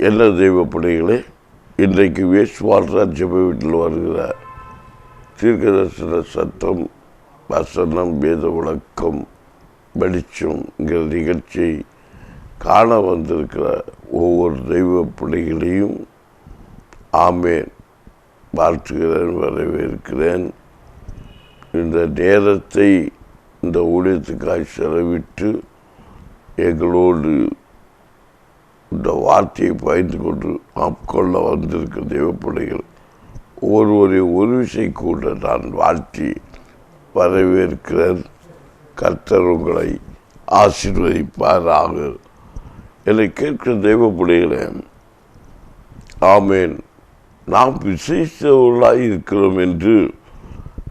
என்ன தெய்வ பிள்ளைகளே, இன்றைக்கு வேஸ்வால்ரா ஜெப வீட்டில் வருகிற தீர்க்கதரிசன சத்தம், வசனம், வேத விளக்கம், வெளிச்சம்ங்கிற நிகழ்ச்சியை காண வந்திருக்கிற ஒவ்வொரு தெய்வ பிள்ளைகளையும் ஆமேன் வாழ்த்துகிறேன், வரவேற்கிறேன். இந்த நேரத்தை இந்த ஊழியத்துக்காக செலவிட்டு எங்களோடு இந்த வார்த்தையை பகிர்ந்து கொண்டு கொள்ள வந்திருக்கிற தெய்வ பிள்ளைகள் ஒவ்வொருவரையும் ஒரு விஷயம் கூட நான் வாழ்த்தி வரவேற்கிறேன். கர்த்தர் உங்களை ஆசீர்வதிப்பாராக. என்னை கேட்கிற தெய்வ பிள்ளைகளே, ஆமேன், நாம் விசேஷவர்களாக இருக்கிறோம் என்று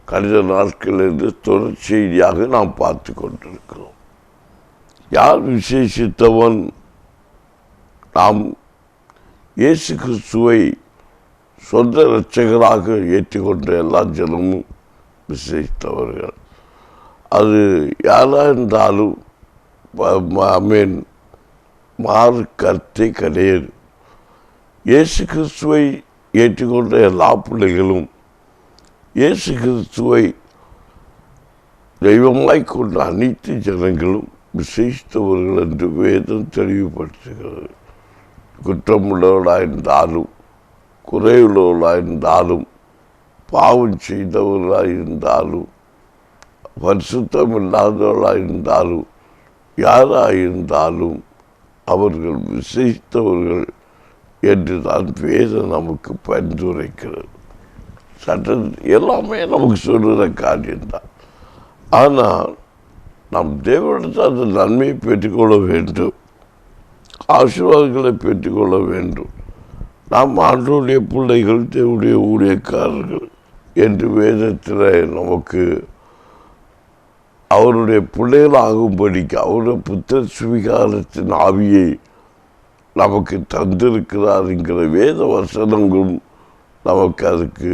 கடந்த நாட்களிலிருந்து தொடர் செய்தியாக நாம் பார்த்து கொண்டிருக்கிறோம். யார் விசேஷித்தவன்? நாம் இயேசு கிறிஸ்துவை சொந்த இரட்சகராக ஏற்றுக்கொண்ட எல்லா ஜனமும் விசேஷித்தவர்கள். அது யாராக இருந்தாலும் ஆமேன் மாறு கருத்தை கிடையாது. இயேசு கிறிஸ்துவை ஏற்றுக்கொண்ட எல்லா பிள்ளைகளும் இயேசு கிறிஸ்துவை தெய்வமாய் கொண்ட அனைத்து ஜனங்களும் விசேஷித்தவர்கள் என்று வேதம் தெளிவுபடுத்துகிறது. குற்றமுள்ளவர்களாக இருந்தாலும், குறையுள்ளவர்களாக இருந்தாலும், பாவம் செய்தவர்களாக இருந்தாலும், பரிசுத்தம் இல்லாதவர்களாக இருந்தாலும், யாராக இருந்தாலும் அவர்கள் விசேஷித்தவர்கள் என்று தான் வேதம் நமக்கு பரிந்துரைக்கிறது. சட்டம் எல்லாமே நமக்கு சொல்கிற காரியம்தான். ஆனால் நம் தேவனிடத்தில் அந்த நன்மையை பெற்றுக்கொள்ள வேண்டும், ஆசீர்வாதங்களை பெற்றுக்கொள்ள வேண்டும். நாம் ஆண்டவருடைய பிள்ளைகள், தேவனுடைய ஊழியக்காரர்கள் என்று வேதத்தில் நமக்கு அவருடைய பிள்ளைகளாகும்படிக்கு அவருடைய புத்திர சுவிகாரத்தின் ஆவியை நமக்கு தந்திருக்கிறார் என்கிற வேத வசனங்களும் நமக்கு அதுக்கு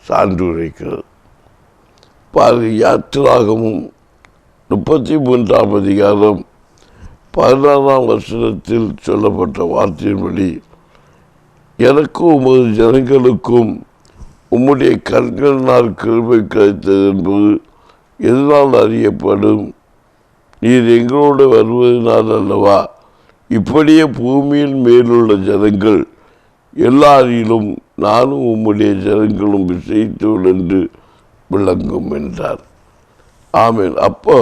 சான்றுரைக்கிறது. யாத்திராகமும் 33ஆம் அதிகாரம் 16ஆம் வசனத்தில் சொல்லப்பட்ட வார்த்தையின்படி, எனக்கும் உமது ஜனங்களுக்கும் உம்முடைய கண்களினால் கிருபை கிடைத்தது என்பது எதனால் அறியப்படும்? நீர் எங்களோடு வருவதனால் அல்லவா? இப்படியே பூமியின் மேலுள்ள ஜனங்கள் எல்லாரிலும் நானும் உம்முடைய ஜனங்களும் விசேஷித்தவர்கள் என்று விளங்கும் என்றார். ஆமேன். அப்போ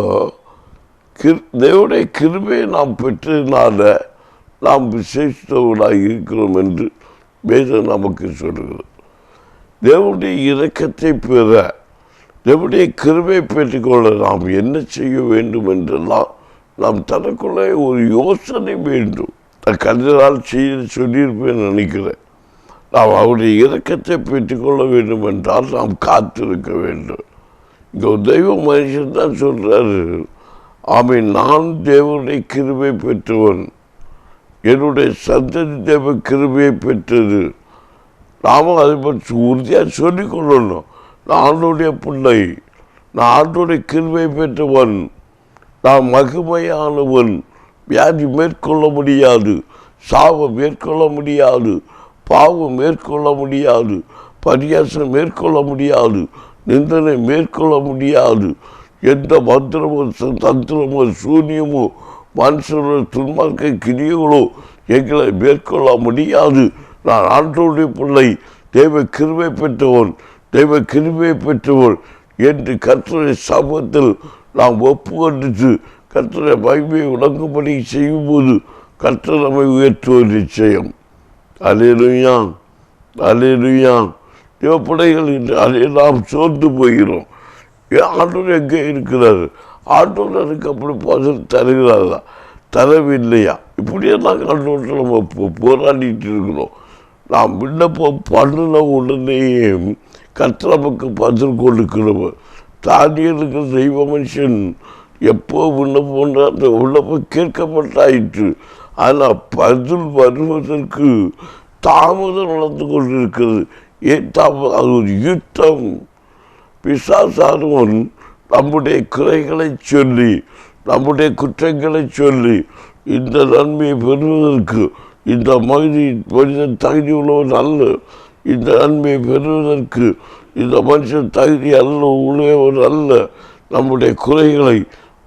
தேவனுடைய கிருபையை நாம் பெற்றதுனால நாம் விசேஷித்தவர்களாக இருக்கிறோம் என்று வேதம் நமக்கு சொல்கிறது. தேவனுடைய இரக்கத்தை பெற, தேவனுடைய கிருபையை பெற்றுக்கொள்ள நாம் என்ன செய்ய வேண்டும் என்றெல்லாம் நாம் தனக்குள்ளே ஒரு யோசனை வேண்டும். நான் கடந்த நாள் சொல்லியிருப்பேன் நினைக்கிறேன். நாம் அவருடைய இரக்கத்தை பெற்றுக்கொள்ள வேண்டும் என்றால் நாம் காத்திருக்க வேண்டும். இங்கே ஒரு தெய்வ மனுஷன் தான் சொல்கிறாரு, ஆமேன், நான் தேவனுடைய கிருபை பெற்றவன், என்னுடைய சந்ததி தேவ கிருபையை பெற்றது. நாமும் அதை பற்றி உறுதியாக சொல்லிக்கொள்ளணும். நான் ஆண்டவருடைய பிள்ளை, நான் ஆண்டவருடைய கிருபை பெற்றவன், நான் மகிமையானவன். வியாதி மேற்கொள்ள முடியாது, சாபம் மேற்கொள்ள முடியாது, பாவம் மேற்கொள்ள முடியாது, பரியாசம் மேற்கொள்ள முடியாது, நிந்தனை மேற்கொள்ள முடியாது. எந்த மந்திரமோ தந்திரமோ சூன்யமோ மனுஷனோட துன்மார்க்க கிரியைகளோ எங்களை மேற்கொள்ள முடியாது. நான் ஆண்டவருடைய பிள்ளை, தெய்வ கிருபை பெற்றவன், தெய்வ கிருபை பெற்றவன் என்று கர்த்தருடைய சமூகத்தில் நாம் ஒப்புக்கொண்டு கர்த்தருடைய மகிமையை விளங்கும்படி செய்யும்போது கர்த்தர் நம்மை உயர்த்துவது நிச்சயம். அல்லேலூயா, அல்லேலூயா. தேவப்பிள்ளைகள் அதை நாம் சோர்ந்து போகிறோம். ஆண்டவர் எங்கே இருக்கிறார்? ஆண்டவருக்கு அப்படி பதில் தருகிறாரா, தரவில்லையா? இப்படியெல்லாம் ஆண்டவர்கள் நம்ம போராடிட்டு இருக்கிறோம். நாம் விண்ணப்பம் பண்ணின உடனேயே கர்த்தர் நமக்கு பதில் கொடுக்கிறவர். தானியலுக்கு தெய்வ மனுஷன் எப்போ விண்ணப்பம் அந்த விண்ணப்பம் கேட்கப்பட்டாயிற்று. ஆனால் பதில் வருவதற்கு தாமதம் நடந்து கொண்டிருக்கிறது. ஏன் தாமதம்? அது ஒரு யுத்தம். பிசாசானவன் நம்முடைய குறைகளை சொல்லி, நம்முடைய குற்றங்களை சொல்லி இந்த நன்மையை பெறுவதற்கு இந்த மனிதன் தகுதி உள்ளவன் அல்ல. இந்த நன்மையை பெறுவதற்கு இந்த மனுஷன் தகுதி அல்ல, உழையவன் அல்ல. நம்முடைய குறைகளை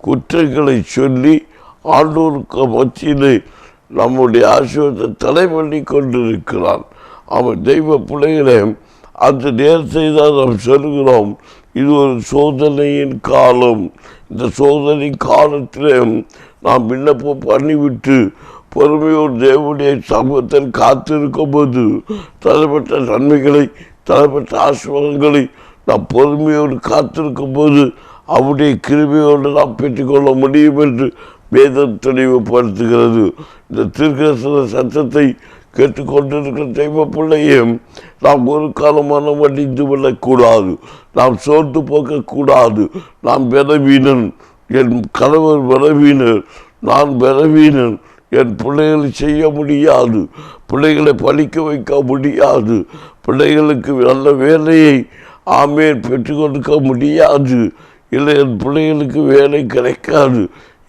குற்றங்களை சொல்லி ஆண்டோருக்கு மத்தியிலே நம்முடைய ஆசீர்வாதத்தை தடை பண்ணி கொண்டிருக்கிறான். அவன் தெய்வ பிள்ளைகளே, அந்த நேரத்தை தான் நாம் சொல்கிறோம், இது ஒரு சோதனையின் காலம். இந்த சோதனை காலத்திலே நாம் விண்ணப்பம் பண்ணிவிட்டு பொறுமையோடு தேவனுடைய சமூகத்தில் காத்திருக்கும் போது தரப்பட்ட நன்மைகளை தரப்பட்ட ஆசீர்வாதங்களை நாம் பொறுமையோடு காத்திருக்கும் போது அவருடைய கிருபையோடு நாம் பெற்றுக்கொள்ள முடியும் என்று வேதம் தெளிவுபடுத்துகிறது. இந்த தீர்க்கதரிசன சத்தத்தை கேட்டுக்கொண்டிருக்கிற தெய்வ பிள்ளையும் நாம் ஒரு காலம் மனம் அடித்து விடக்கூடாது, நாம் சோர்ந்து போக்கக்கூடாது. நாம் பலவீனன், என் கணவர் பலவீனர், நான் பலவீனன், என் பிள்ளைகளை செய்ய முடியாது, பிள்ளைகளை படிக்க வைக்க முடியாது, பிள்ளைகளுக்கு நல்ல வேலையை ஆமேன் பெற்றுக் கொடுக்க முடியாது, இல்லை என் பிள்ளைகளுக்கு வேலை கிடைக்காது.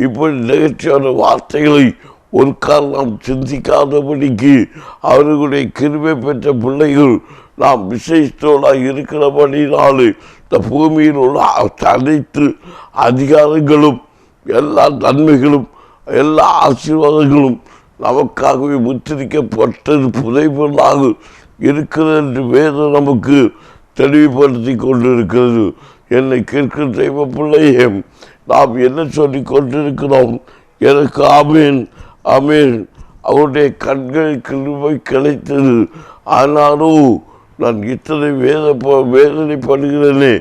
இப்படி நிகழ்ச்சியான வார்த்தைகளை ஒரு காலம் நாம் சிந்திக்காதபடிக்கு அவர்களுடைய கிருபை பெற்ற பிள்ளைகள் நாம் விசேஷத்தோடாக இருக்கிறபடினாலே இந்த பூமியில் உள்ள அனைத்து அதிகாரங்களும் எல்லா நன்மைகளும் எல்லா ஆசீர்வாதங்களும் நமக்காகவே முத்திரிக்கப்பட்டது புதைப்பதாக இருக்கிறது என்று வேதம் நமக்கு தெளிவுபடுத்தி கொண்டிருக்கிறது. என்னை கேட்கிற தெய்வ பிள்ளையே, நாம் என்ன சொல்லி கொண்டிருக்கிறோம்? எனக்கு ஆமேன் ஆமேன், அவருடைய கண்களில் கிருபை கிடைத்தது, ஆனாலும் நான் இத்தனை வேதனைப்படுகிறேனே,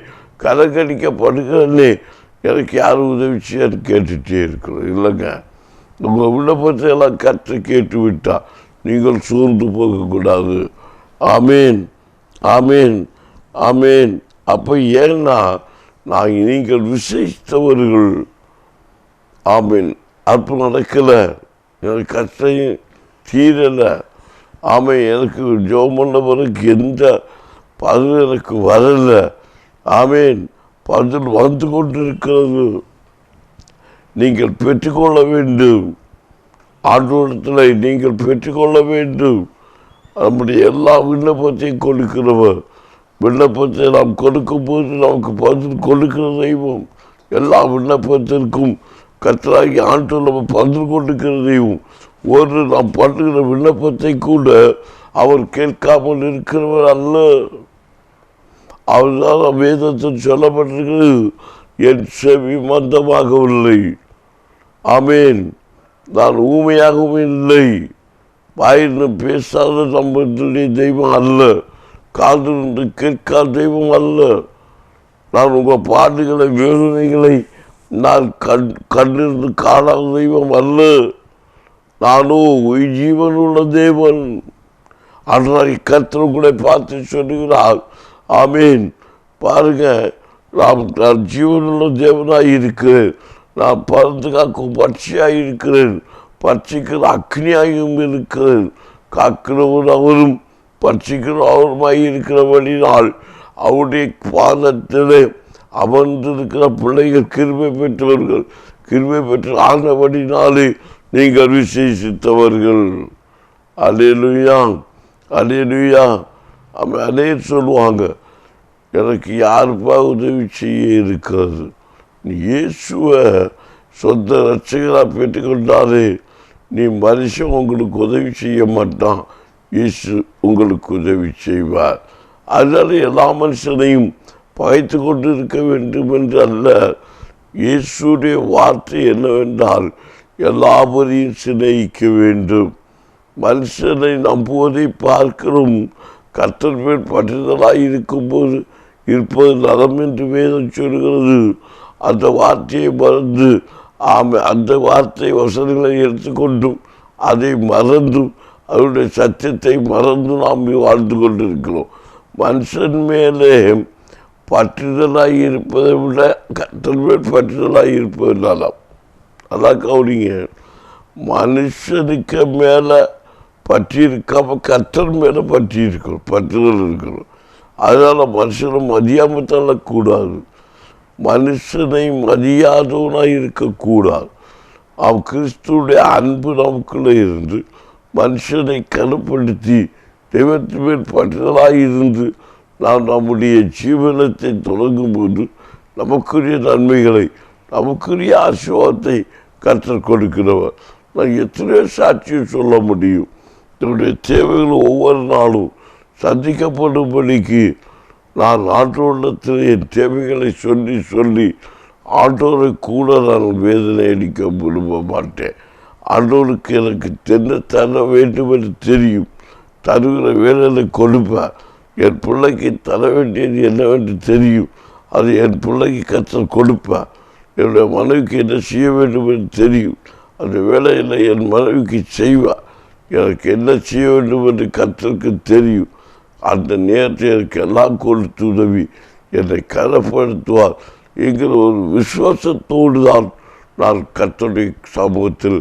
கலக்கடிக்கப்படுகிறேனே, எனக்கு யாரும் உதவி செய்ய கேட்டுகிட்டே இருக்கிறோம். இல்லைங்க, உங்கள் விண்ணப்பத்தை எல்லாம் கற்று கேட்டு விட்டால் நீங்கள் சோர்ந்து போகக்கூடாது. ஆமேன் ஆமேன் ஆமேன். அப்போ ஏன்னா நீங்கள் விசேஷித்தவர்கள். ஆமேன். அப்போ நடக்கலை, எனக்கு கஷ்டம் தீரலை. ஆமேன். எனக்கு ஜெபம் பண்ணவருக்கு எந்த பதில் எனக்கு வரலை. ஆமேன். பதில் வந்து கொண்டிருக்கிறது. நீங்கள் பெற்றுக்கொள்ள வேண்டும். ஆண்டவரிடத்தில் நீங்கள் பெற்றுக்கொள்ள வேண்டும். நம்முடைய எல்லா விண்ணப்பத்தையும் கொடுக்கிறவர். விண்ணப்பத்தை நாம் கொடுக்கும்போது நமக்கு பதில் கொடுக்கிற தெய்வம். எல்லா விண்ணப்பத்திற்கும் கர்த்தராகிய ஆண்டவர் நம்ம பதில் கொடுக்கிற தெய்வம். ஒரு நாம் பண்ணுகிற விண்ணப்பத்தை கூட அவர் கேட்காமல் இருக்கிறவர் அல்ல. அவர்தான் வேதத்தில் சொல்லப்பட்டிருக்கிறது, என் செவி மந்தமாகவில்லை. ஆமேன். நான் ஊமையாகவும் இல்லை. வாயிலிருந்து பேசாத நம்முடைய தெய்வம் அல்ல. காதிலிருந்து கேட்காத தெய்வம் அல்ல. நான் உங்கள் பாடுகளை வேதனைகளை நான் கண்ணிருந்து காணாத தெய்வம் அல்ல. நானோ ஜீவனுள்ள தேவன். அன்றைய கர்த்தர் கூட பார்த்து சொல்லுகிறார். ஆமேன். பாருங்க, நான் ஜீவனுள்ள தேவனாக இருக்கிறேன். நான் பறந்து காக்கும் பட்சியாக இருக்கிறேன். பட்சிக்கிற அக்னியாகவும் இருக்கிறேன். காக்கிறவன் அவரும் பட்சிக்கிற அவருமாய் இருக்கிறபடினால் அவருடைய பாதத்திலே அமர்ந்திருக்கிற பிள்ளைகள் கிருபை பெற்றவர்கள். கிருபை பெற்று ஆனபடினாலே நீங்கள் விசேஷித்தவர்கள். அல்லேலூயா அல்லேலூயா. அநேகர் சொல்லுவாங்க, எனக்கு யாருப்பா உதவி செய்ய இருக்கிறது? நீ இயேசுவை சொந்த ரட்சகராக பெற்றுக்கொண்டாலே நீ மனுஷன் உங்களுக்கு உதவி செய்ய மாட்டான், இயேசு உங்களுக்கு உதவி செய்வார். அதனால் எல்லா மனுஷனையும் பகைத்து கொண்டு இருக்க வேண்டும் என்று அல்ல. இயேசுடைய வார்த்தை என்னவென்றால் எல்லாவரையும் சிநேகிக்க வேண்டும். மனுஷனை நம்புவதை பார்க்கிறோம். கர்த்தர் மேல் பற்றுதலாக இருக்கும்போது இருப்பது நலம் என்று வேதம் சொல்கிறது. அந்த வார்த்தையை மறந்து அந்த வார்த்தை வசனங்களை எடுத்துக்கொண்டும் அதை மறந்தும் அவருடைய சத்தியத்தை மறந்து நாம் வாழ்ந்து கொண்டிருக்கிறோம். மனுஷன் மேலே பற்றுதலாக இருப்பதை விட கர்த்தர் மேல் பற்றுதலாக இருப்பது நலம். அதான் கவனிங்க, மனுஷனுக்கு மேலே பற்றி இருக்காம கர்த்தர் மேலே பற்றி இருக்கணும், பற்றுதல் இருக்கணும். அதனால் மனுஷனை மதியாமல் தள்ளக்கூடாது, மனுஷனை மதியாதவனாக இருக்கக்கூடாது. கிறிஸ்துடைய அன்பு நமக்குள்ளே இருந்து மனுஷனை கனப்படுத்தி தெய்வத்தின் மேல் பற்றலாயிருந்து நாம் நம்முடைய ஜீவனத்தை தொடங்கும்போது நமக்குரிய நன்மைகளை நமக்குரிய ஆசீர்வாதத்தை கற்றுக் கொடுக்கிறவர். நான் எத்தனையோ சாட்சியம் சொல்ல முடியும். என்னுடைய தேவைகள் ஒவ்வொரு நாளும் சந்திக்கப்படும்படிக்கு நான் ஆண்டவரிடத்தில் என் தேவைகளை சொல்லி சொல்லி ஆண்டவரை கூட நான் வேதனை அளிக்க விரும்ப மாட்டேன். ஆண்டவருக்கு எனக்கு என்ன தர வேண்டும் என்று தெரியும். தருகிற வேலையை கொடுப்பேன். என் பிள்ளைக்கு தர வேண்டியது என்னவென்று தெரியும். அது என் பிள்ளைக்கு கற்றுக் கொடுப்பேன். என்னுடைய மனைவிக்கு என்ன செய்ய வேண்டும் என்று தெரியும். அந்த வேலையில் என் மனைவிக்கு செய்வேன். எனக்கு என்ன செய்ய வேண்டும் என்று கற்றுக்கு தெரியும். அந்த நேரத்தை எனக்கு எல்லாம் கொடுத்து உதவி என்னை கனப்படுத்துவார் என்கிற ஒரு விசுவாசத்தோடு தான் நான் கர்த்தருடைய சமூகத்தில்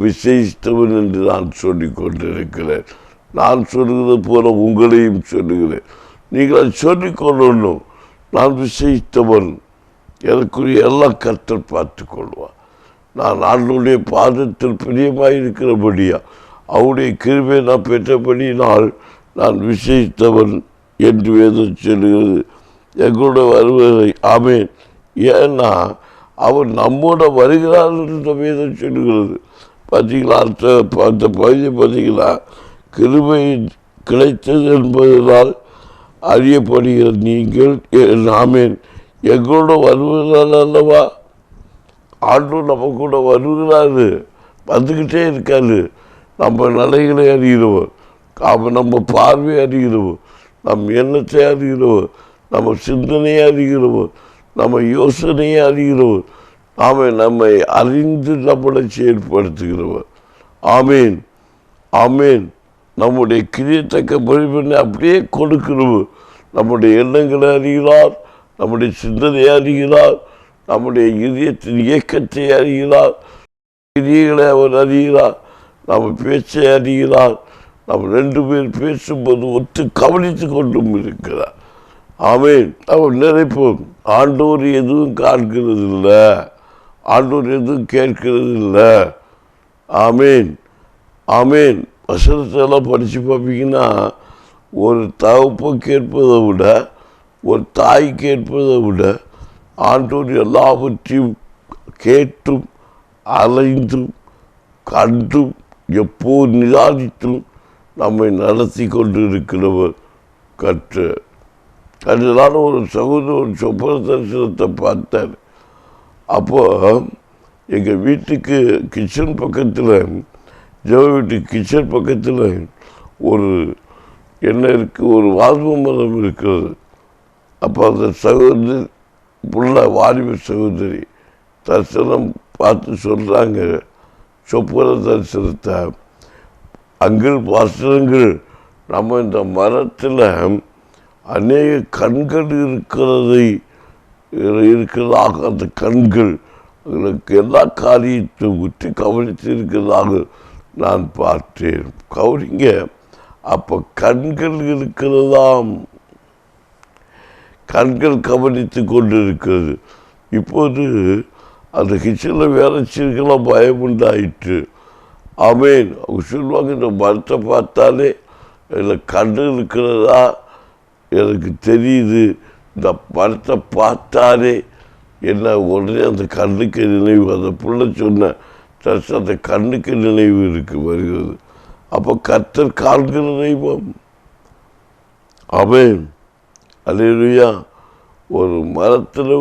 விசேஷித்தவன் என்று நான் சொல்லிக் கொண்டிருக்கிறேன். நான் சொல்லுகிறது போல உங்களையும் சொல்லுகிறேன். நீங்கள் அதை சொல்லிக் கொள்ளணும். நான் விசேஷித்தவன், எனக்குரிய எல்லாம் கர்த்தர் பார்த்து கொள்வார். நான் ஆண்டவருடைய பாதத்தில் பிரியமாக இருக்கிறபடியா அவருடைய கிருபையை நான் பெற்றபடியினால் நான் விசேஷித்தவன் என்று வேதம் சொல்லுகிறது. எங்களோட வருவதை ஆமேன். ஏன்னா அவர் நம்மோட வருகிறார் என்று வேதம் சொல்லுகிறது. பார்த்தீங்களா? அந்த பகுதியை பார்த்தீங்களா? கிருபை கிடைத்தது என்பதனால் அறியப்படுகிற நீங்கள் ஆமேன் எங்களோட வருவதால் அல்லவா ஆண்டவர் நம்ம கூட வருகிறாரு, வந்துக்கிட்டே இருக்காரு. நம்ம நிலைகளை அறிகிறவர், நம்ம பார்வை அறிகிறவர், நம் எண்ணத்தை அறிகிறவர், நம்ம சிந்தனையை அறிகிறவர், நம்ம யோசனையை அறிகிறவர், நம்மை அறிந்து நம்மளை செயல்படுத்துகிறவர். ஆமேன் ஆமேன். நம்முடைய கிரியத்தக்க பரிபனை அப்படியே கொடுக்கிறவர். நம்முடைய எண்ணங்களை அறிகிறார், நம்முடைய சிந்தனையை அறிகிறார், நம்முடைய இதயத்தின் இயக்கத்தை அறிகிறார், கிரியைகளை அவர் அறிகிறார், நம்ம பேச்சை அறிகிறார். நம்ம ரெண்டு பேர் பேசும்போது ஒத்து கவனித்து கொண்டும் இருக்கிறார். ஆமேன். அவர் நினைப்போம், ஆண்டவர் எதுவும் காண்கிறது இல்லை, ஆண்டவர் எதுவும் கேட்கிறது இல்லை. ஆமேன் ஆமேன். வசனத்தெல்லாம் படித்து பார்ப்பீங்கன்னா, ஒரு தகப்பை கேட்பதை விட ஒரு தாய் கேட்பதை விட ஆண்டவர் எல்லாவற்றையும் கேட்டும் அலைந்தும் கண்டும் எப்போது நிதானித்தும் நம்மை நடத்தி கொண்டு இருக்கிறவர் கர்த்தர். அதனால ஒரு சகோதரர் சொப்பன தரிசனத்தை பார்த்தார். அப்போ எங்கள் வீட்டுக்கு கிச்சன் பக்கத்தில், ஜெவ வீட்டுக்கு கிச்சன் பக்கத்தில் ஒரு என்ன இருக்குது, ஒரு வால்ம மரம் இருக்கிறது. அப்போ அந்த சகோதரி புள்ள வாலிப சகோதரி தரிசனம் பார்த்து சொல்கிறாங்க, சொப்பன தரிசனத்தை, அங்கிள் பாஸ்டருங்கள், நம்ம இந்த மரத்தில் அநேக கண்கள் இருக்கிறதாக அந்த கண்கள் எங்களுக்கு எல்லா காரியத்தையும் உற்று கவனித்து இருக்கிறதாக நான் பார்த்தேன். கவனிங்க, அப்போ கண்கள் இருக்கிறதாம், கண்கள் கவனித்து கொண்டு இருக்கிறது. இப்போது அந்த கிச்சனில் வேலை செய்யலாம் பயம் உண்டாயிற்று. ஆமேன். அவங்க சொல்லுவாங்க, இந்த மரத்தை பார்த்தாலே இதில் கண்ணு இருக்கிறதா எனக்கு தெரியுது, இந்த மரத்தை பார்த்தாலே என்ன உடனே அந்த கண்ணுக்கு நினைவு, அந்த பிள்ளை சொன்ன அந்த கண்ணுக்கு நினைவு வருகிறது. அப்போ கர்த்தர் காண்கிற தெய்வம். ஆமென். அல்லேலூயா. ஒரு மரத்தில்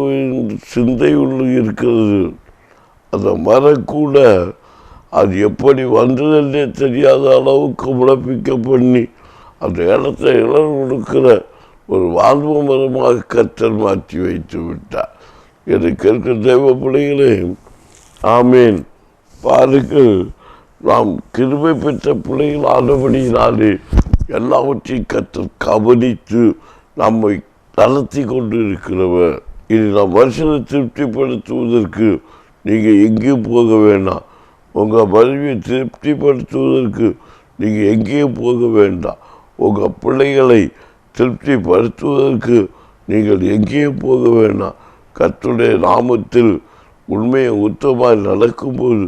சிந்தை உள்ள இருக்கிறது. அந்த மரம் கூட அது எப்படி வந்ததுன்னே தெரியாத அளவுக்கு முளைப்பிக்க பண்ணி அந்த இடத்த இளர் கொடுக்கிற ஒரு வாழ்வு மரமாக கர்த்தர் மாற்றி வைத்து விட்டார். எனக்கு இருக்கிற தெய்வ பிள்ளைகளே, ஆமேன். பாருங்கள், நாம் கிருபை பெற்ற பிள்ளைகள் ஆனபடியினாலே எல்லாவற்றையும் கர்த்தர் கவனித்து நம்மை நடத்தி கொண்டு இருக்கிறவர். இது நம் மனுஷனை திருப்திப்படுத்துவதற்கு நீங்கள் எங்கேயும் போக வேண்டாம். உங்கள் மனைவியை திருப்திப்படுத்துவதற்கு நீங்கள் எங்கேயும் போக வேண்டாம். உங்கள் பிள்ளைகளை திருப்திப்படுத்துவதற்கு நீங்கள் எங்கேயும் போக வேண்டாம். கர்த்தருடைய நாமத்தில் உண்மையை உத்தமாய் நடக்கும்போது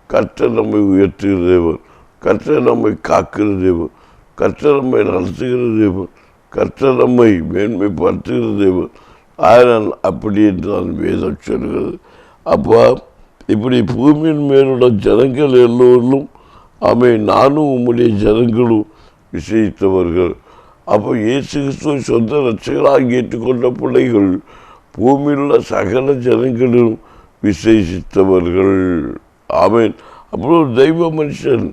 கர்த்தர் நம்மை உயர்த்துகிறவர். கர்த்தர் நம்மை காக்கிற தேவன், கர்த்தர் நம்மை நடத்துகிற தேவன், கர்த்தர் நம்மை மேன்மைப்படுத்துகிற தேவன். ஆனால் அப்படி என்று நான் வேதம் சொல்கிறது. அப்போ இப்படி பூமியின் மேலுள்ள ஜனங்கள் எல்லோரும் நானும் உம்முடைய ஜனங்களும் விசேஷித்தவர்கள். அப்போ இயேசு கிறிஸ்துவை சொந்த ரட்சகராக ஏற்றுக்கொண்ட பிள்ளைகள் பூமியில் உள்ள சகல ஜனங்களும் விசேஷித்தவர்கள். ஆமேன். அப்புறம் தெய்வ மனுஷன்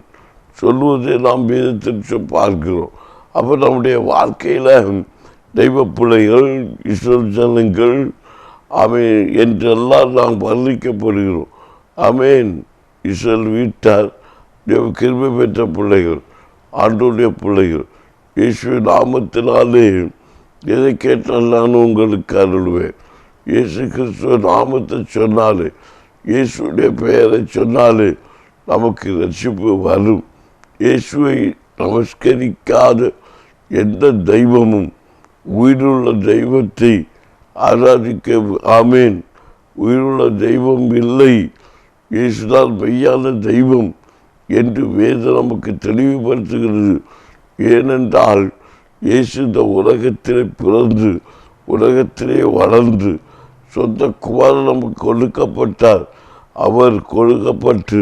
சொல்லுவதை நாம் வேதத்தில் பார்க்கிறோம். அப்போ நம்முடைய வாழ்க்கையில் தெய்வ பிள்ளைகள், இஸ்ரவேல் ஜனங்கள் என்றெல்லாம் நாம் வர்ணிக்கப்படுகிறோம். இஸ்ரவேல் வீட்டார் தேவ கிருபை பெற்ற பிள்ளைகள், ஆண்டவருடைய பிள்ளைகள். இயேசுவின் நாமத்தினாலே எதை கேட்டால் நான் உங்களுக்கு அருள்வேன். இயேசு கிறிஸ்துவ நாமத்தை சொன்னாலே, இயேசுடைய பெயரை சொன்னாலே நமக்கு ரட்சிப்பு வரும். இயேசுவை நமஸ்கரிக்காத எந்த தெய்வமும் உயிருள்ள தெய்வத்தை ஆராதிக்க உயிருள்ள தெய்வம் இல்லை, இயேசுதான் மெய்யான தெய்வம் என்று வேதம் நமக்கு தெளிவுபடுத்துகிறது. ஏனென்றால் இயேசு இந்த உலகத்திலே பிறந்து உலகத்திலே வளர்ந்து சொந்த குமாரன் நமக்கு கொடுக்கப்பட்டார். அவர் கொடுக்கப்பட்டு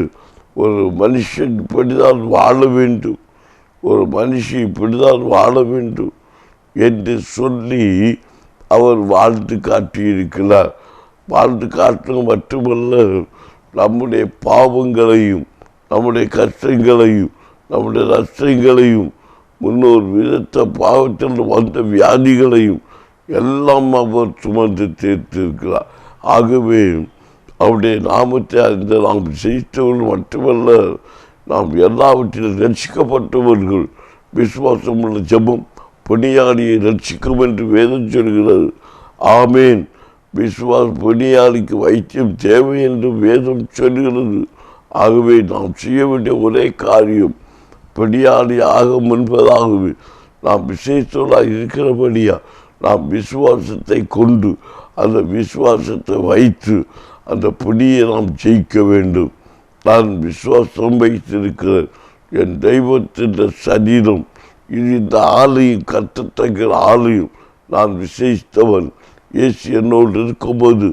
ஒரு மனுஷன் இப்படிதான் வாழ வேண்டும், ஒரு மனுஷி இப்படிதான் வாழ வேண்டும் என்று சொல்லி அவர் வாழ்ந்து காட்டியிருக்கிறார். வாழ்ந்து காட்டுவது மட்டுமல்ல, நம்முடைய பாவங்களையும் நம்முடைய கஷ்டங்களையும் நம்முடைய நஷ்டங்களையும் முன்னோர் விதத்த பாவத்தில் வந்த வியாதிகளையும் எல்லாம் அவர் சுமந்து தீர்த்திருக்கிறார். ஆகவே அவருடைய நாமத்தை அறிந்த நாம் செய்தவர்கள் மட்டுமல்ல, நாம் எல்லாவற்றிலும் ரட்சிக்கப்பட்டவர்கள். விசுவாசம் உள்ள ஜெபம் பொனியாளியை ரட்சிக்கும் என்று வேதம் சொல்கிறது. ஆமேன். பொனியாளிக்கு வைத்தியம் தேவை என்று வேதம் சொல்கிறது. ஆகவே நாம் செய்ய வேண்டிய ஒரே காரியம், பொனியாளி ஆக முன்பதாகவே நாம் விசேஷத்தோடு இருக்கிறபடியா நாம் விசுவாசத்தை கொண்டு அந்த விசுவாசத்தை வைத்து அந்த பொடியை நாம் ஜெயிக்க வேண்டும். நான் விசுவாசம் வைத்திருக்கிறேன், என் தெய்வத்தின் சரீரம் இது, இந்த ஆலயம் கட்டத்தக்கிற ஆலயம், நான் விசேஷித்தவன். இயேசு என்னோடு இருக்கும்போது,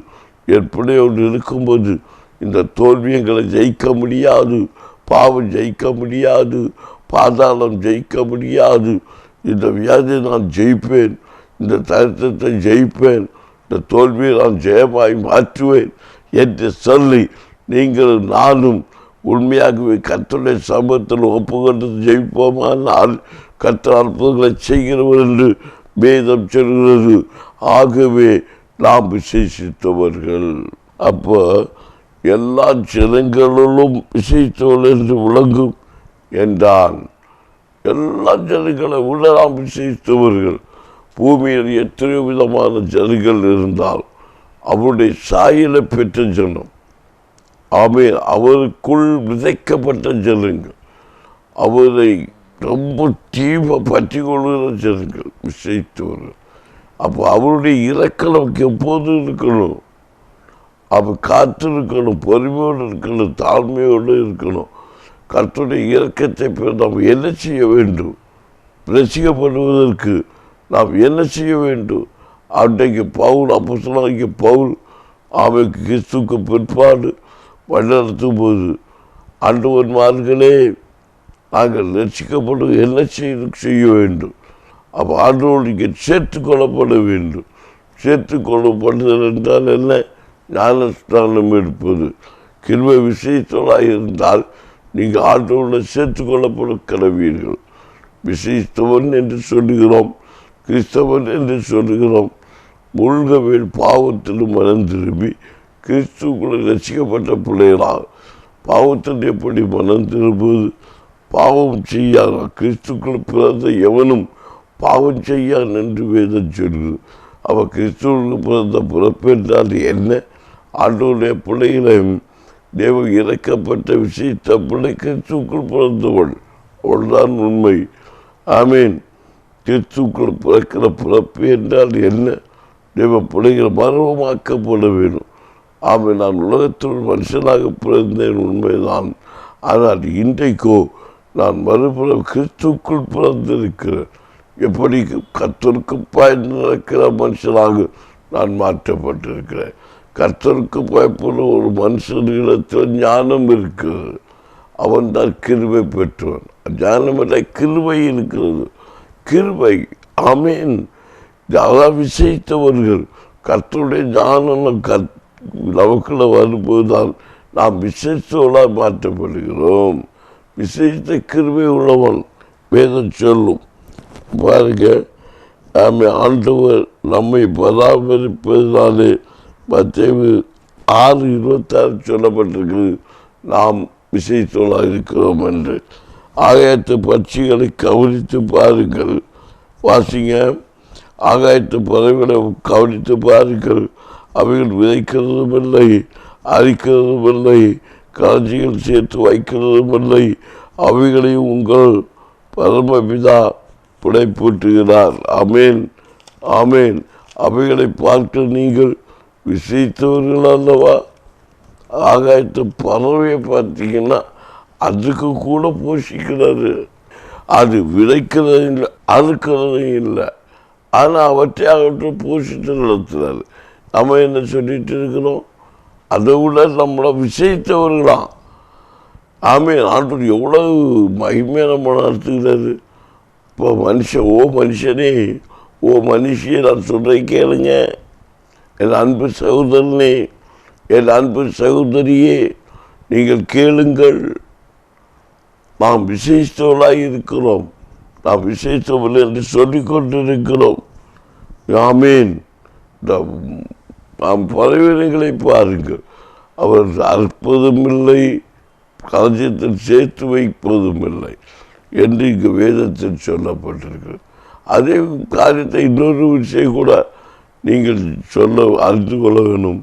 என் பிள்ளையோடு இருக்கும்போது இந்த தோல்வியங்களை ஜெயிக்க முடியாது, பாவம் ஜெயிக்க முடியாது, பாதாளம் ஜெயிக்க முடியாது. இந்த வியாதியை நான் ஜெயிப்பேன், இந்த தரித்திரத்தை ஜெயிப்பேன், இந்த தோல்வியை நான் ஜெயமாய் மாற்றுவேன் என்று சொல்லி நீங்கள் நானும் உண்மையாகவே கர்த்தருடைய சமூகத்தில் ஒப்புக்கொண்டு ஜெயிப்போமானால் கர்த்தர் அற்புதங்களை செய்கிறவர் என்று வேதம் சொல்கிறது. ஆகவே நாம் விசேஷித்தவர்கள். அப்போ எல்லா ஜனங்களிலும் விசேஷித்தவர்கள் என்று விளங்கும் என்றால் எல்லா ஜனங்களை விட நாம் விசேஷித்தவர்கள். பூமியில் எத்தனையோ விதமான ஜனங்கள் இருந்தால் அவருடைய சாயலை பெற்ற ஜனம், அவருக்குள் விதைக்கப்பட்ட ஜனங்கள், அவரை ரொம்ப தீவ பற்றி கொள்கிற ஜனங்கள் விசேஷித்தவர்கள். அப்போ அவருடைய இலக்கம் நமக்கு எப்போதும் இருக்கணும். அப்போ காத்திருக்கணும், பொறுமையோடு இருக்கணும், தாழ்மையோடு இருக்கணும். கர்த்தருடைய இலக்கத்தை நாம் என்ன செய்ய வேண்டும்? ரசிக்கப்படுவதற்கு நாம் என்ன செய்ய வேண்டும்? அன்றைக்கு பவுல், அப்போஸ்தலனாகிய பவுல் அவனுக்கு கிறிஸ்துவுக்கு பிற்பாடு வழிநடத்தும் போது, ஆண்டவன்மார்களே நாங்கள் ரசிக்கப்படும் என்ன செய்ய வேண்டும்? அப்போ ஆண்டவரோடு இங்கே சேர்த்துக்கொள்ளப்பட வேண்டும். சேர்த்துக்கொள்ளப்படுதல் என்றால் என்ன? ஞானஸ்நானம் எடுப்பது. கிருபை விசேஷத்தோடாக இருந்தால் நீங்கள் ஆண்டவரோடு சேர்த்துக்கொள்ளப்பட கடவீர்கள். விசேஷத்தவன் என்று சொல்லுகிறோம், கிறிஸ்தவன் என்று சொல்லுகிறோம். முழுகவேல் பாவத்திலும் மனம் திரும்பி கிறிஸ்துக்குள்ளே ரசிக்கப்பட்ட பிள்ளைகளாக பாவத்தில் எப்படி மனம் திரும்புவது? பாவம் செய்யாத கிறிஸ்துக்குள் பிறந்த எவனும் பாவம் செய்யான் என்று வேதம் சொல்கிறது. அவள் கிறிஸ்துவுக்கு பிறந்த பிறப்பு என்றால் என்ன? ஆண்டவருடைய பிள்ளைகளை தேவ இறக்கப்பட்ட விசேஷித்த பிள்ளை கிறிஸ்துக்குள் பிறந்தவள், அவள்தான் உண்மை. ஆமீன். கிறிஸ்துக்குள் பிறக்கிற பிறப்பு என்றால் என்ன? தேவ பிள்ளைகள் மர்மமாக்கப்பட வேண்டும். நான் உலகத்தில் மனுஷனாக பிறந்தேன், உண்மைதான். ஆனால் இன்றைக்கோ நான் மறுபுறம் கிறிஸ்துக்குள் பிறந்திருக்கிறேன். எப்படி கர்த்தருக்கு பயந்து நடக்கிற மனுஷனாக நான் மாற்றப்பட்டிருக்கிறேன். கர்த்தருக்கு பயப்படுற ஒரு மனுஷனிடத்தில் ஞானம் இருக்கிறது. அவன் தான் கிருபை பெற்றவன். ஞானமில்லை, கிருபை இருக்கிறது. கிருபை, ஆமேன். அதான் விசேஷித்தவர்கள். கர்த்தருடைய ஞானம் நமக்குள்ள வரும்போதுதான் நாம் விசேஷங்களாக மாற்றப்படுகிறோம். விசேஷ கிருபை உள்ளவன் வேதம் சொல்லும். பாருங்க, ஆண்டவர் நம்மை பராமரிப்பதனாலே மத்தேயு 6:26 சொல்லப்பட்டிருக்கிறது, நாம் விசேஷங்களாக இருக்கிறோம் என்று. ஆகாயத்து பட்சிகளை கவனித்து பாருங்கள். வாசிங்க. ஆகாயத்து பறவைகளை கவனித்து பாருங்கள். அவைகள் விதைக்கிறதும் இல்லை, அரிக்கிறதும் இல்லை, களஞ்சிகள் சேர்த்து வைக்கிறதும் இல்லை. அவைகளையும் உங்கள் பரமபிதா புடைப்பூட்டுகிறார். ஆமேன், ஆமேன். அவைகளை பார்க்க நீங்கள் விசேஷித்தவர்கள் அல்லவா? ஆகாயத்து பறவையை பார்த்தீங்கன்னா அதுக்கு கூட போஷிக்கிறாரு. அது விதைக்கிறதும் இல்லை, அறுக்கிறதும் இல்லை. ஆனால் அவற்றை போஷித்து நடத்துகிறாரு. நம்ம என்ன சொல்லிட்டு இருக்கிறோம்? அதை விட நம்மளை விசேஷித்தவர்களாம். ஆமேன். ஆண்டவர் எவ்வளவு மகிமையாக நம்ம நடத்துகிறாரு. இப்போ மனுஷனே, மனுஷியை நான் சொல்கிறேன் கேளுங்க. என் அன்பு சகோதரனே, என் அன்பு சகோதரியே, நீங்கள் கேளுங்கள். நாம் விசேஷத்தவர்களாக இருக்கிறோம். நாம் விசேஷத்தவர்கள் என்று சொல்லிக்கொண்டிருக்கிறோம். ஆமேன். நாம் பறவைகளை பாருங்கள். அவர் அற்புதம் இல்லை, களஞ்சியத்தில் சேர்த்து வைப்பதும் இல்லை என்று இங்கு வேதத்தில் சொல்லப்பட்டிருக்கிறது. அதே காரியத்தை இன்னொரு விஷயம் கூட நீங்கள் அறிந்து கொள்ள வேணும்.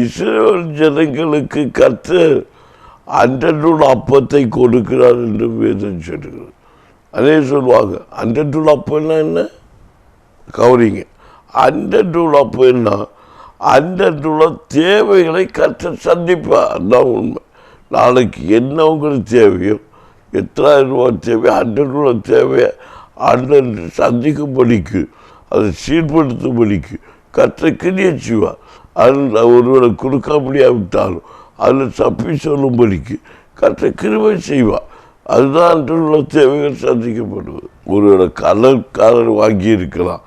இஸ்ரவேல் ஜனங்களுக்கு கர்த்தர் அன்றன்றுள்ள அப்பத்தை கொடுக்கிறார் என்று வேதம் சொல்லுகிறது. அதே சொல்லுவாங்க, அன்றன்றுள்ள அப்பம்னா என்ன? கவனிங்க. அன்றன்றுள்ள அப்பம்னா அன்றன்றுள்ள தேவைகளை கர்த்தர் சந்திப்பார். அதுதான் உண்மை. நாளைக்கு என்ன உங்களுக்கு தேவையோ, எத்தனாயிரம் ரூபாய் தேவையோ, அன்றன்றுள்ள தேவையை அன்றன்று சந்திக்கும்படிக்கு, அதை சீர்படுத்தும்படிக்கு கர்த்தர் கிரியை செய்வார். அதில் ஒருவரை கொடுக்க முடியாவிட்டாலும் அதில் தப்பி சொல்லும்படிக்கு கர்த்தர் கிருபை செய்வார். அதுதான் அன்றுள்ள தேவைகள் சந்திக்கப்படுவது. ஒருவரை கலர் வாங்கியிருக்கலாம்,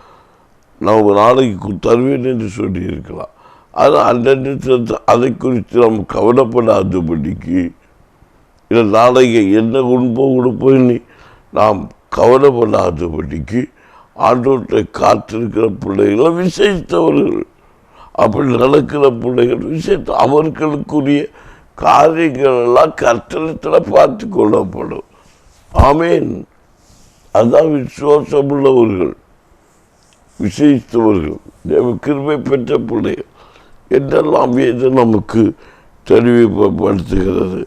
நம்ம நாளைக்கு தருவேன் என்று சொல்லியிருக்கலாம். அது அன்றன்று அதை குறித்து நம்ம கவலைப்படாதபடிக்கு, இல்லை நாளைக்கு என்ன உடுப்போன்னு நாம் கவலைப்படாதபடிக்கு ஆண்டவற்றை காத்திருக்கிற பிள்ளைகளை விசேஷித்தவர்கள். அப்படி நடக்கிற பிள்ளைகள் விசேஷ அவர்களுக்குரிய காரியங்கள் எல்லாம் கர்த்தரத்தில் பார்த்து கொள்ளப்படும். ஆமேன். அதான் விசுவாசம் உள்ளவர்கள், விசேஷித்தவர்கள், கிருபை பெற்ற பிள்ளைகள் என்றெல்லாம் வேதம் நமக்கு தெளிவுபடுத்துகிறது.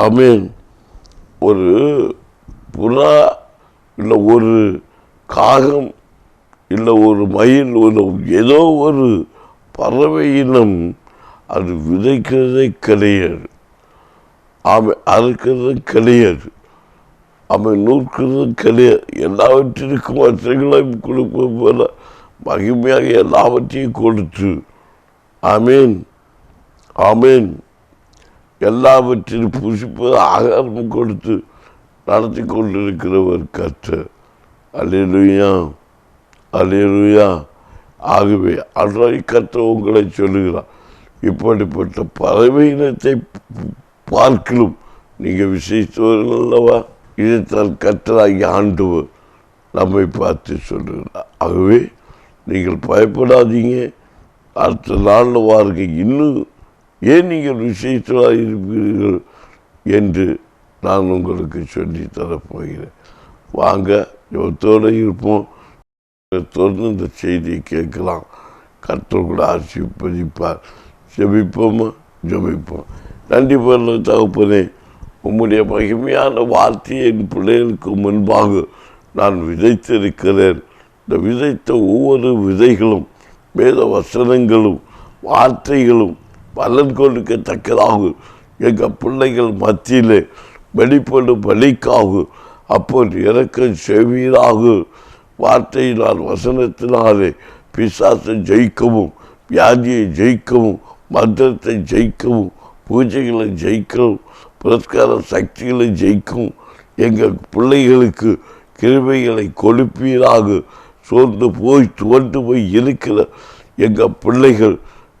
ஆமேன். ஒரு புறா இல்லை ஒரு காகம் இல்லை ஒரு மயில், ஏதோ ஒரு பறவை இனம் அது விதைக்கிறதே கிடையாது. அறுக்கிறதும் கிடையாது, நூற்கிறதும் கிடையாது. எல்லாவற்றிற்கும் வசதிகளையும் கொடுப்பது போல மகிமையாக எல்லாவற்றையும் கொடுத்து, ஆமேன், ஆமேன், எல்லாவற்றையும் புசிப்பது ஆகாரம் கொடுத்து நடத்தி கொண்டிருக்கிறவர் கர்த்தர். அல்லேலூயா, அல்லேலூயா. ஆகவே அன்றைய கர்த்தர் உங்களை சொல்லுகிறார், இப்படிப்பட்ட பறவை இனத்தை பார்க்கலும் நீங்கள் விசேஷித்தவர்கள் அல்லவா? இதைத்தான் கர்த்தராகி ஆண்டவர் நம்மை பார்த்து சொல்லுகிறார். ஆகவே நீங்கள் பயப்படாதீங்க. அடுத்த நாளில் வாருங்க, இன்னும் ஏன் நீங்கள் விசேஷமாக இருப்பீர்கள் என்று நான் உங்களுக்கு சொல்லி தரப்போகிறேன். வாங்க, யோகத்தோடு இருப்போம். தொடர்ந்து இந்த செய்தியை கேட்கலாம். கர்த்தர் கூட ஆசீர்வதிப்பார். ஜெபிப்போமா? ஜெபிப்போம். நன்றி பரலோக தகப்பனே, உம்முடைய மகிமையான வார்த்தையை என் பிள்ளைகளுக்கு முன்பாக நான் விதைத்திருக்கிறேன். இந்த விதைத்த ஒவ்வொரு விதைகளும், வேத வசனங்களும், வார்த்தைகளும் பலன் கொடுக்கத்தக்கதாக எங்கள் பிள்ளைகள் மத்தியிலே வெளிப்படும் வழிக்காகும். அப்போது இறக்கம் செய்வீராக. வார்த்தையினால் வசனத்தினாலே பிசாசை ஜெயிக்கவும், வியாதியை ஜெயிக்கவும், மந்திரத்தை ஜெயிக்கவும், பூஜைகளை ஜெயிக்கவும், புரஸ்கார சக்திகளை ஜெயிக்கவும் எங்கள் பிள்ளைகளுக்கு கிருபைகளை கொடுப்பீராக. சோர்ந்து துவண்டு போய் இருக்கிற எங்கள் பிள்ளைகள்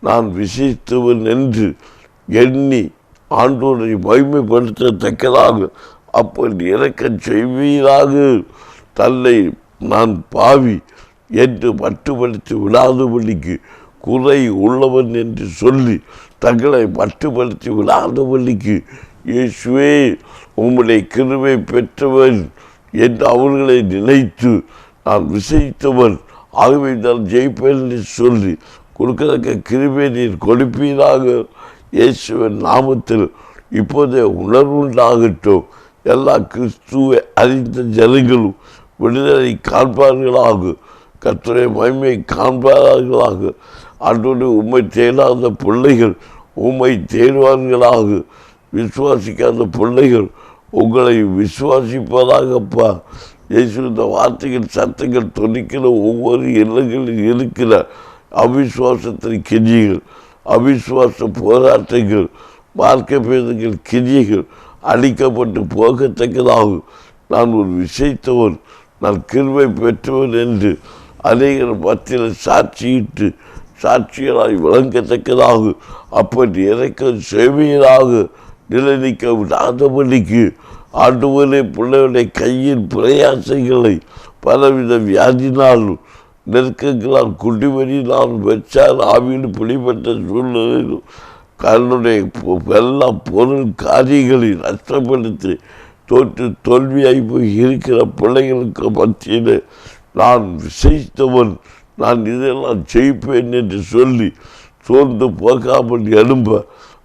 நான் விசித்தவன் என்று எண்ணி ஆண்டோரை மகிமைப்படுத்தத்தக்கதாக அப்படி இறக்கம் செய்வீராக. தன்னை நான் பாவி என்று மட்டுப்படுத்தி விடாதபடிக்கு, குறை உள்ளவன் என்று சொல்லி தங்களை மட்டுப்படுத்தி விடாதபடிக்கு, இயேசுவே உம்முடைய கிருபை பெற்றவன் என்று அவர்களை நினைத்து நான் விசைத்தவன், ஆகவே நான் ஜெயிப்பேன் என்று சொல்லி கொடுக்கறக்க கிருபை நீர் கொடுப்பீராக. இயேசுவின் நாமத்தில் இப்போதே உணர்வுண்டாகட்டும். எல்லா கிறிஸ்துவை அறிந்த ஜனங்களும் விடுதலை காண்பார்களாக, கர்த்தருடைய மகிமையை காண்பார்களாக. ஆண்டவரே உம்மை தேடாத பிள்ளைகள் உம்மை தேடுவார்களாக. விசுவாசிக்காத பிள்ளைகள் உங்களை விசுவாசிப்பதாகப்பா. இயேசு இந்த வார்த்தைகள் சத்தங்கள் தொனிக்கிற ஒவ்வொரு இல்லங்களில் இருக்கிற அவிசுவாசத்தின் கிரிகள், அவிசுவாச போராட்டங்கள், மார்க்க பேதங்கள் கிரியைகள் அழிக்கப்பட்டு போகத்தக்கதாகும். நான் ஒரு விசைத்தவன், நான் கிருபை பெற்றவன் என்று அநேகர் மத்தியில் சாட்சியிட்டு சாட்சிகளாய் விளங்கத்தக்கதாகும். அப்படி இறக்கம் செய்வீராக. நிலைநிற்க விடாதபடிக்கு ஆண்டவரே பிள்ளைகளுடைய கையின் பிரயாசங்களை பலவித வியாதினாலும் நெருக்கங்களால் குடிவரினாலும் வச்சால் ஆவியில் பிடிப்பட்ட சூழ்நிலையிலும் தன்னுடைய எல்லா பொருள் காரியங்களை நஷ்டப்படுத்தி தோல்வியாகி போய் இருக்கிற பிள்ளைகளுக்கு மத்தியில் நான் விசைத்தவன், நான் இதெல்லாம் ஜெயிப்பேன் என்று சொல்லி சோர்ந்து போகாமல் எழும்ப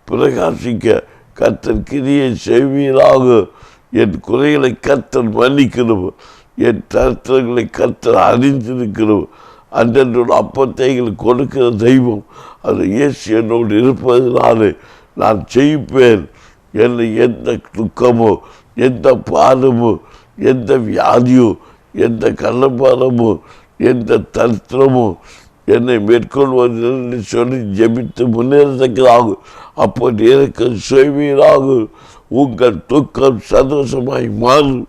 பிரகாசிக்க கர்த்தர் கிரியை செய்வீராக. என் குறைகளை கர்த்தர் மன்னிக்கிறோம், என் தரித்திரங்களை கர்த்தர் அறிந்திருக்கிறோம். அன்றோட அப்பத்தைகள் கொடுக்கிற தெய்வம் அது இயேசு என்னோடு இருப்பதனாலே நான் ஜெயிப்பேன். என்னை எந்த துக்கமோ, எந்த பாதமோ, எந்த வியாதியோ, எந்த கள்ளப்பாரமோ, எந்த தரித்திரமோ என்னை மேற்கொள்வதில்லை சொல்லி ஜெபித்து முன்னேறத்தக்கதாகும். அப்போது எனக்கு செய்வீராக. உங்கள் துக்கம் சந்தோஷமாய் மாறும்,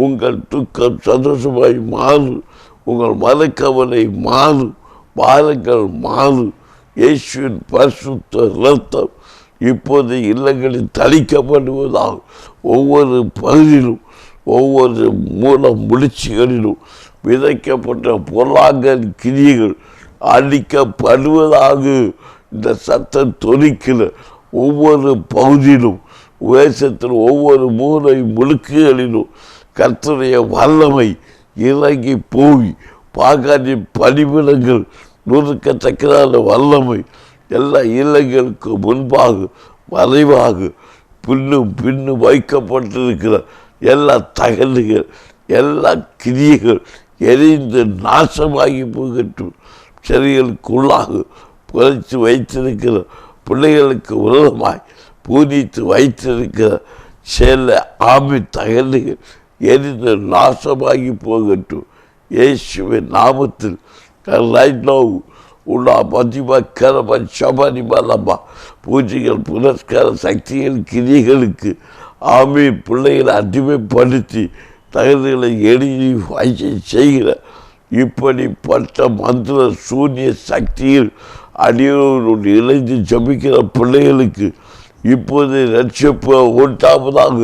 உங்கள் துக்கம் சந்தோஷமாய் மாறும், உங்கள் மனக்கவலை மாறும், பாரங்கள் மாறும். இயேசுவின் பரிசுத்த இரத்தம் இப்போது இல்லங்களில் தளிக்கப்படுவதாகும். ஒவ்வொரு பகுதியிலும் ஒவ்வொரு மூல முடிச்சுகளிலும் விதைக்கப்பட்ட பொருளாதார கிரியைகள் அழிக்கப்படுவதாக. இந்த சத்தம் தொனிக்கிற ஒவ்வொரு பகுதியிலும் தேசத்தில் ஒவ்வொரு மூலை முழுக்குகளிலும் கர்த்தருடைய வல்லமை இறங்கி போய் பாகாதி பணிவிடங்கள் நுறுக்கத்தக்கதான வல்லமை எல்லா இல்லங்களுக்கு முன்பாக மறைவாக பின்னும் வைக்கப்பட்டிருக்கிற எல்லா தகவல்கள், எல்லா கிரியைகள் எரிந்து நாசமாகி போகட்டும். செடிகளுக்குள்ளாக புதைத்து வைத்திருக்கிற பிள்ளைகளுக்கு விரோதமாய் பூனித்து வைத்திருக்கிற சில ஆமி தகவல்கள் எரிந்து நாசமாகி போகட்டும். இயேசுவின் நாமத்தில் ரைட் நவ் உள்ள மதிமா கரமா சபானி மலமா பூஜைகள் புரஸ்கார சக்திகள் கிரிகளுக்கு ஆமி பிள்ளைகளை அடிமைப்படுத்தி தகவல்களை எழுதி வாய்ச்சி செய்கிற இப்படிப்பட்ட மந்திர சூன்ய சக்தியில் அடியோடு இணைந்து ஜபிக்கிற பிள்ளைகளுக்கு இப்போது ரட்சிப்பு உண்டாவதாக,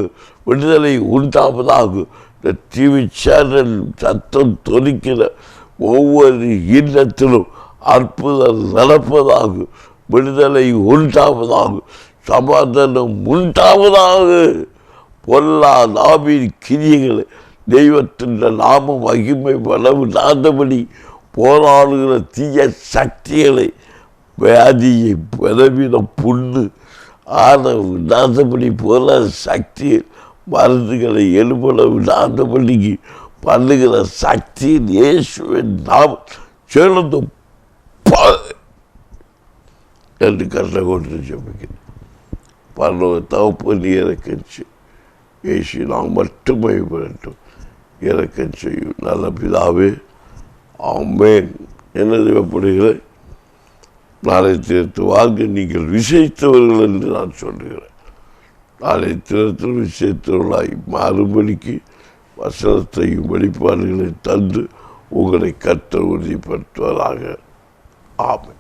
விடுதலை உண்டாவதாக. இந்த டிவி சேனல் சத்தம் தொனிக்கிற ஒவ்வொரு இல்லத்திலும் அற்புதம் நடப்பதாக, விடுதலை உண்டாவதாக, சமாதானம் உண்டாவதாக. பொல்லா நாவின் கிரியைகளை தெய்வத்தின் நாம மகிமை வளவிடாதபடி போராடுகிற தீய சக்திகளை, வியாதியை பலவீன புண்ணு ஆட விடாதபடி போல சக்தியை, மருந்துகளை எழுபட விடாதபடிக்கு பண்ணுகிற சக்தியின் இயேசுவின் நாம் சேர்ந்து என்று கஷ்ட கொண்டு ஜபிக்கிறேன். பரலோக தகப்பன் இறக்கச்சு இயேசு நாம் மட்டும் பயப்படட்டும். இறக்கம் செய்யும் நல்ல பிதாவே, ஆமென். என்ன தேவைப்படுகிறேன்? நாளை தினத்து வாழ்க்கை நீங்கள் விசைத்தவர்கள் என்று நான் சொல்லுகிறேன். நாளை தினத்தில் விசைத்தவர்களாய் மாறுபடிக்கு வசனத்தையும் வெளிப்பாடுகளை தந்து உங்களை கர்த்தர் உறுதிப்படுத்துவதாக. ஆமென்.